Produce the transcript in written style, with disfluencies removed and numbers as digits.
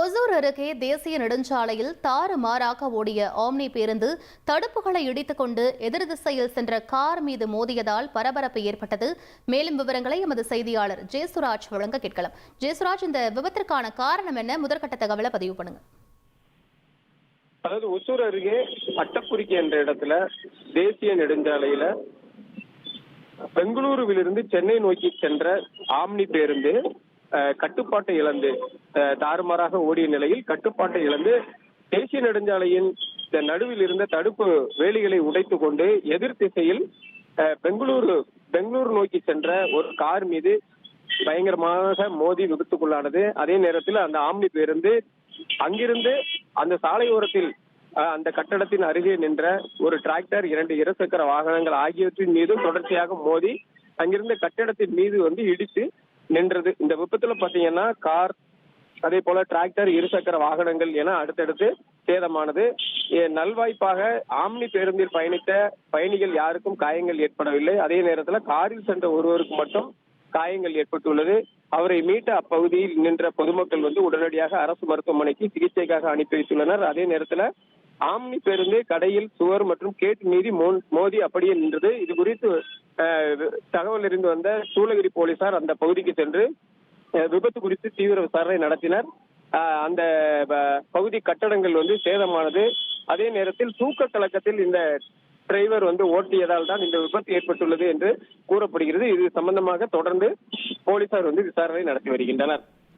ஒசூர் அருகே தேசிய நெடுஞ்சாலையில் தாறுமாறாக ஓடிய ஆம்னி பேருந்து தடுப்புகளை இடித்துக் கொண்டு எதிர் திசையில் சென்ற கார் மீது மோதியதால் பரபரப்பு ஏற்பட்டது. மேலும் விவரங்களை எமது செய்தியாளர் ஜெயசுராஜ் வழங்க கேட்கலாம். ஜெயசுராஜ், இந்த விபத்திற்கான காரணம் என்ன? முதற்கட்ட தகவலை பதிவு பண்ணுங்க. அதாவது ஒசூர் அருகே அட்டக்குறிக்கி என்ற இடத்துல தேசிய நெடுஞ்சாலையில பெங்களூருவிலிருந்து சென்னை நோக்கி சென்ற ஆம்னி பேருந்து கட்டுப்பாட்டை இழந்து தாறுமாறாக ஓடிய நிலையில் கட்டுப்பாட்டை இழந்து தேசிய நெடுஞ்சாலையின் நடுவில் இருந்த தடுப்பு வேலிகளை உடைத்துக் கொண்டு எதிர் திசையில் பெங்களூரு நோக்கி சென்ற ஒரு கார் மீது பயங்கரமாக மோதி விபத்துக்குள்ளானது. அதே நேரத்தில் அந்த ஆம்னி பேருந்து அங்கிருந்து அந்த சாலையோரத்தில் அந்த கட்டடத்தின் அருகே நின்ற ஒரு டிராக்டர், 2 இருசக்கர வாகனங்கள் ஆகியவற்றின் மீதும் தொடர்ச்சியாக மோதி அங்கிருந்த கட்டடத்தின் மீது இடித்து நின்றது. இந்த விபத்துல பாத்தீங்கன்னா கார், அதே போல டிராக்டர், இருசக்கர வாகனங்கள் என அடுத்தடுத்து சேதமானது. நல்வாய்ப்பாக ஆம்னி பேருந்தில் பயணித்த பயணிகள் யாருக்கும் காயங்கள் ஏற்படவில்லை. அதே நேரத்தில் காரில் சென்ற ஒருவருக்கு மட்டும் காயங்கள் ஏற்பட்டுள்ளது. அவரை மீட்ட அப்பகுதியில் நின்ற பொதுமக்கள் உடனடியாக அரசு மருத்துவமனைக்கு சிகிச்சைக்காக அனுப்பி வைத்துள்ளனர். அதே நேரத்தில் ஆம்னி பேருந்து கடையில் சுவர் மற்றும் கேட் மீறி மோதி அப்படியே நின்றது. இது குறித்து தகவல் அறிந்து வந்த சூளகிரி போலீசார் அந்த பகுதிக்கு சென்று விபத்து குறித்து தீவிர விசாரணை நடத்தினர். அந்த பகுதி கட்டடங்கள் சேதமானது. அதே நேரத்தில் தூக்க கலக்கத்தில் இந்த டிரைவர் ஓட்டியதால் தான் இந்த விபத்து ஏற்பட்டுள்ளது என்று கூறப்படுகிறது. இது சம்பந்தமாக தொடர்ந்து போலீசார் விசாரணை நடத்தி வருகின்றனர்.